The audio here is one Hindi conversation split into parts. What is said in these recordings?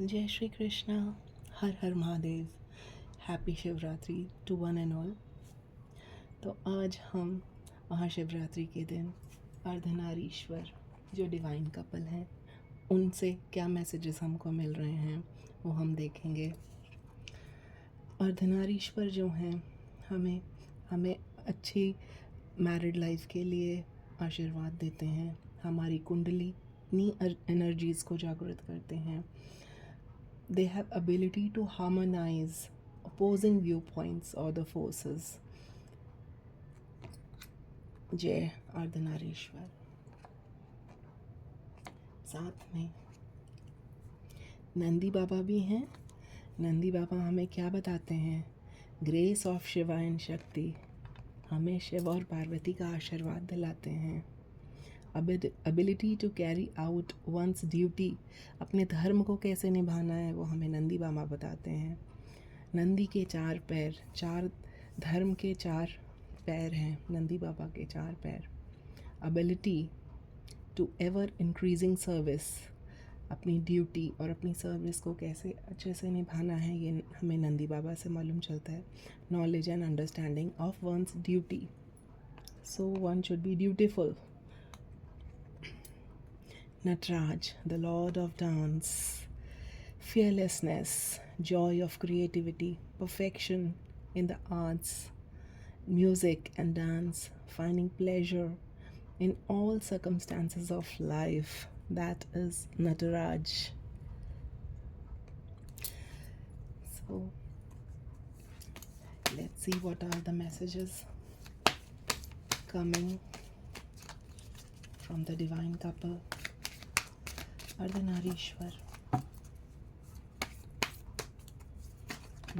जय श्री कृष्णा। हर हर Mahadev. Happy Shivratri to one and all. तो आज हम महाशिवरात्रि के दिन अर्धनारीश्वर जो डिवाइन कपल हैं उनसे क्या मैसेजेस हमको मिल रहे हैं वो हम देखेंगे। अर्धनारीश्वर जो हैं हमें हमें अच्छी मैरिड लाइफ के लिए आशीर्वाद देते हैं, हमारी कुंडली नी एनर्जीज़ को जागृत करते हैं। They have ability to harmonize opposing viewpoints or the forces. जय अर्धनारीश्वर। साथ में नंदी बाबा भी हैं। नंदी बाबा हमें क्या बताते हैं? ग्रेस ऑफ शिवा एंड शक्ति, हमें शिव और पार्वती का आशीर्वाद दिलाते हैं। Ability to carry out one's duty, अपने धर्म को कैसे निभाना है वो हमें नंदी बाबा बताते हैं। नंदी के 4 पैर, 4 धर्म के 4 पैर हैं नंदी बाबा के 4 पैर। Ability to ever increasing service, अपनी ड्यूटी और अपनी सर्विस को कैसे अच्छे से निभाना है ये हमें नंदी बाबा से मालूम चलता है। Knowledge and understanding of once duty, so one should be dutiful. Nataraj, the Lord of Dance, fearlessness, joy of creativity, perfection in the arts, music and dance, finding pleasure in all circumstances of life. That is Nataraj. So, let's see what are the messages coming from the divine couple. Ardhanarishvara,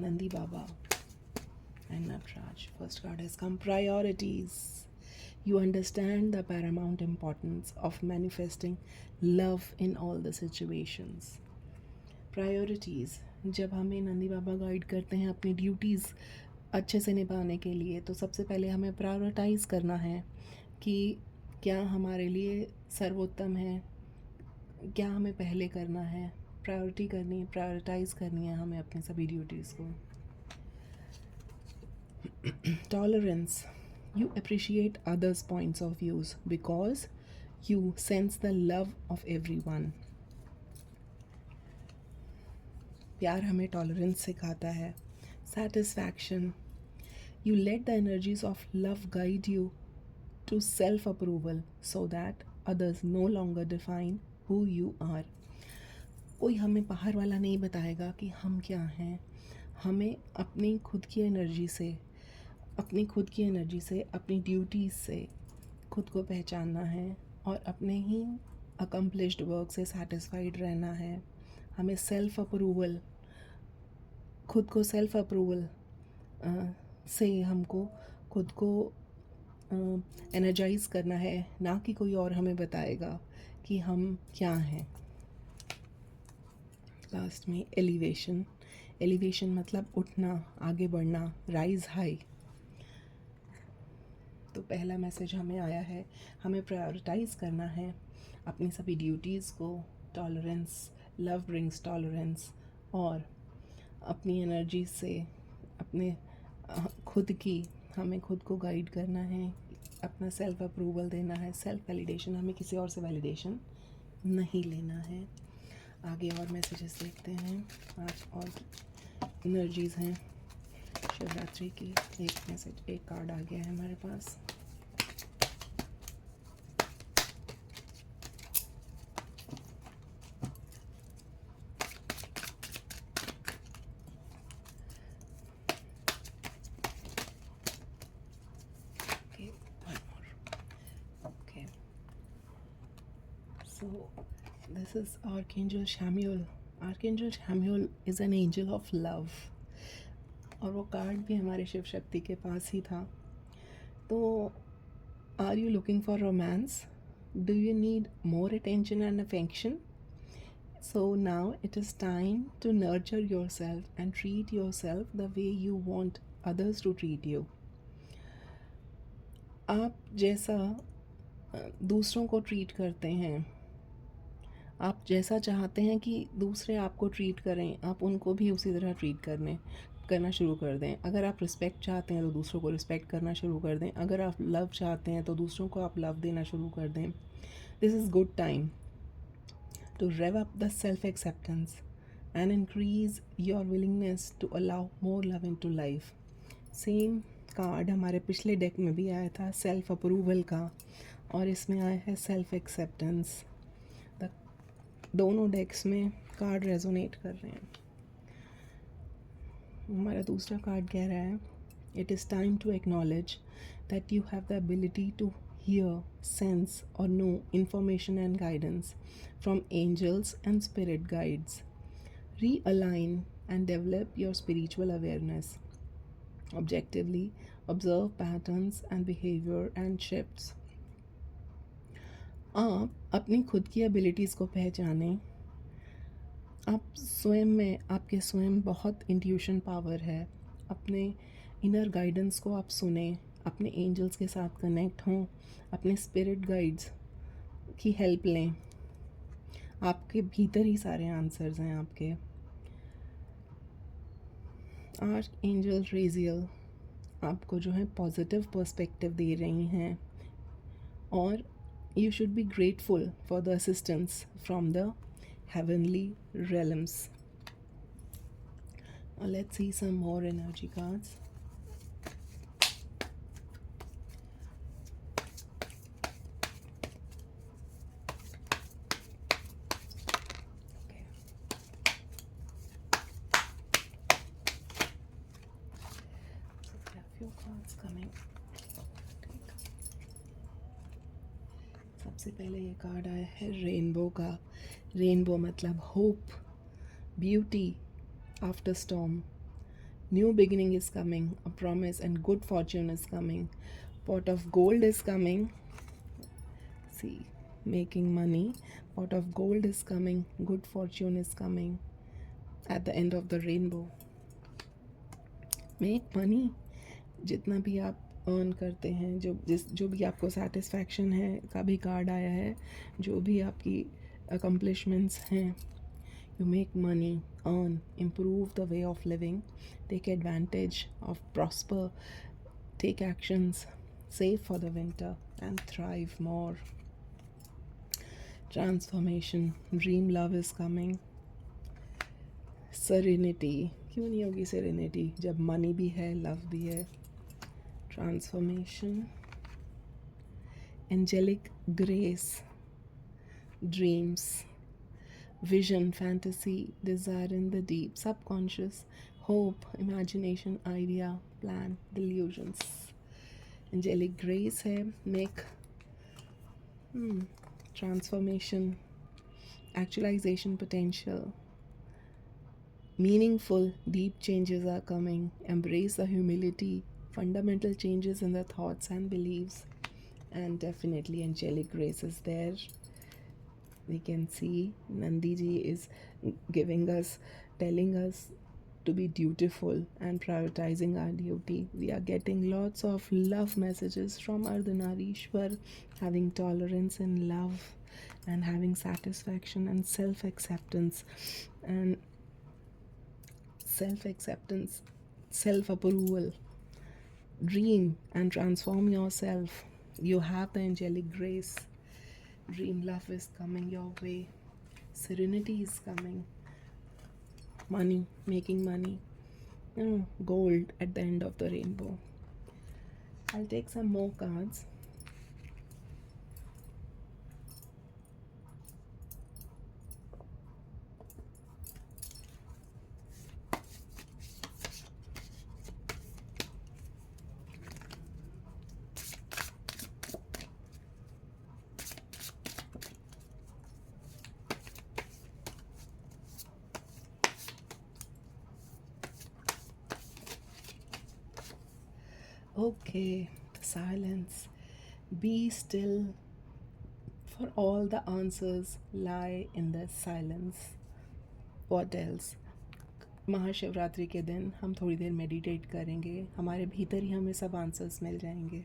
Nandi Baba and Nataraj. First card has come, priorities. You understand the paramount importance of manifesting love in all the situations. Priorities, जब हमें नंदी बाबा गाइड करते हैं अपनी ड्यूटीज़ अच्छे से निभाने के लिए तो सबसे पहले हमें प्रायोरिटाइज़ करना है कि क्या हमारे लिए सर्वोत्तम है, क्या हमें पहले करना है। प्रायोरिटी करनी है, प्रायोरिटाइज़ करनी है हमें अपनी सभी ड्यूटीज़ को। Tolerance, you appreciate others points of views because you sense the love of everyone. प्यार हमें टॉलरेंस सिखाता है। Satisfaction, you let the energies of love guide you to self approval so that others no longer define who you are. कोई हमें बाहर वाला नहीं बताएगा कि हम क्या हैं। हमें अपनी खुद की एनर्जी से अपनी ड्यूटीज़ से खुद को पहचानना है और अपने ही अकम्प्लिश्ड वर्क से सेटिस्फाइड रहना है। हमें सेल्फ अप्रूवल से हमको खुद को एनर्जाइज करना है, ना कि कोई और हमें बताएगा कि हम क्या हैं। लास्ट में एलिवेशन मतलब उठना, आगे बढ़ना, राइज हाई। तो पहला मैसेज हमें आया है, हमें प्रायोरिटाइज़ करना है अपनी सभी ड्यूटीज़ को। टॉलरेंस, लव ब्रिंग्स टॉलरेंस, और अपनी एनर्जी से अपने हमें खुद को गाइड करना है, अपना सेल्फ अप्रूवल देना है, सेल्फ वैलिडेशन, हमें किसी और से वैलिडेशन नहीं लेना है। आगे और मैसेजेस देखते हैं। आज और एनर्जीज़ हैं शिवरात्रि की। एक कार्ड आ गया है हमारे पास। So this is Archangel Chamuel. Archangel Chamuel is an angel of love. और वो कार्ड भी हमारे शिव शक्ति के पास ही था। तो are you looking for romance? Do you need more attention and affection? So now it is time to nurture yourself and treat yourself the way you want others to treat you. आप जैसा दूसरों को ट्रीट करते हैं आप जैसा चाहते हैं कि दूसरे आपको ट्रीट करें, आप उनको भी उसी तरह ट्रीट करना शुरू कर दें। अगर आप रिस्पेक्ट चाहते हैं तो दूसरों को रिस्पेक्ट करना शुरू कर दें। अगर आप लव चाहते हैं तो दूसरों को आप लव देना शुरू कर दें। This is good time to rev up the self acceptance and increase your willingness to allow more love into life. Same card हमारे पिछले डेक में भी आया था सेल्फ अप्रूवल का, और इसमें आया है सेल्फ एक्सेप्टेंस। दोनों डेक्स में कार्ड रेजोनेट कर रहे हैं। हमारा दूसरा कार्ड कह रहा है it is time to acknowledge that you have the ability to hear, sense, or know information and guidance from angels and spirit guides. Realign and develop your spiritual awareness. Objectively, observe patterns and behavior and shifts. आप अपनी खुद की एबिलिटीज़ को पहचानें। आप स्वयं में, आपके स्वयं बहुत इंट्यूशन पावर है। अपने इनर गाइडेंस को आप सुने, अपने एंजल्स के साथ कनेक्ट हों, अपने स्पिरिट गाइड्स की हेल्प लें। आपके भीतर ही सारे आंसर्स हैं आपके। आर्च एंजल रेजियल आपको जो है पॉजिटिव पर्सपेक्टिव दे रही हैं, और you should be grateful for the assistance from the heavenly realms. Now let's see some more energy cards. Okay. So we have few cards coming. सबसे पहले ये कार्ड आया है रेनबो का। रेनबो मतलब hope, beauty after storm, new beginning is coming, a promise and good Fortune is coming, pot of gold is coming. See, making money, pot of gold is coming, good fortune is coming at the end of the rainbow. Make money. जितना भी आप अर्न करते हैं, जो भी आपको सेटिस्फैक्शन है का भी कार्ड आया है, जो भी आपकी अकम्पलिशमेंट्स हैं, you make money, earn, improve the way of living, take advantage of, prosper, take actions, save for the winter and thrive more. Transformation, dream love is coming. Serenity, क्यों नहीं होगी serenity जब money भी है, love भी है. Transformation, angelic grace, dreams, vision, fantasy, desire in the deep, subconscious, hope, imagination, idea, plan, delusions. Angelic grace है, make transformation, actualization potential, meaningful, deep changes are coming. Embrace the humility, fundamental changes in the thoughts and beliefs, and definitely angelic grace is there. We can see Nandi ji is giving us, telling us to be dutiful and prioritizing our duty. We are getting lots of love messages from Ardhanarishwar, having tolerance and love, and having satisfaction and self-acceptance, and self-approval. Dream and transform yourself. You have the angelic grace. Dream love is coming your way. Serenity is coming. Money, making money. Gold at the end of the rainbow. I'll take some more cards. Okay, the silence. Be still, for all the answers lie in the silence. What else? Mahashivratri के दिन हम थोड़ी देर मेडिटेट करेंगे, हमारे भीतर ही हमें सब आंसर्स मिल जाएंगे.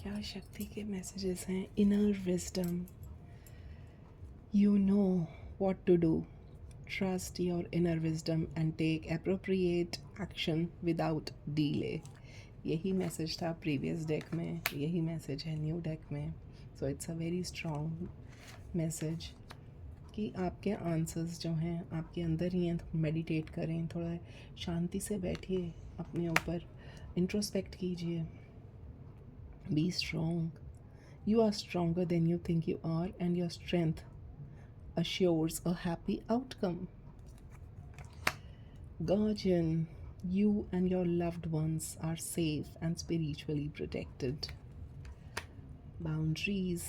क्या शक्ति के मैसेजेस हैं? Inner wisdom, you know what to do. Trust your inner wisdom and take appropriate action without delay. यही मैसेज था प्रीवियस डेक में, यही मैसेज है न्यू डेक में. So it's a very strong message कि आपके आंसर्स जो हैं आपके अंदर ही हैं. मेडिटेट करें, थोड़ा शांति से बैठिए, अपने ऊपर इंट्रोस्पेक्ट कीजिए. Be strong. You are stronger than you think you are, and your strength assures a happy outcome. Guardian, you and your loved ones are safe and spiritually protected. Boundaries,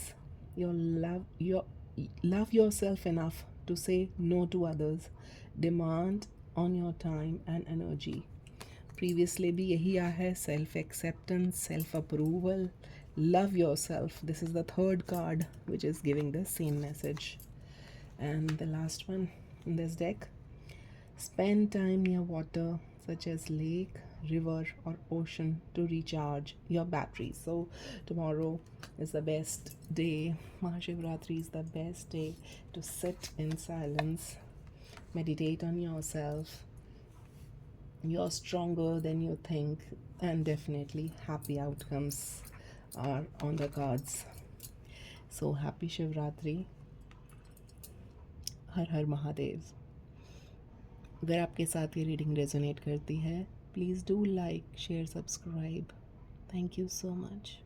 love yourself enough to say no to others. Demand on your time and energy. Previously भी यही आया है, self acceptance, self approval, love yourself. This is the third card which is giving the same message. And the last one in this deck, spend time near water such as lake, river or ocean to recharge your batteries. So tomorrow is the best day. Mahashivratri is the best day to sit in silence, meditate on yourself. You're stronger than you think, and definitely happy outcomes are on the cards. So happy Shivratri. हर हर महादेव. अगर आपके साथ ये रीडिंग रेजोनेट करती है, please do like, share, subscribe. Thank you so much.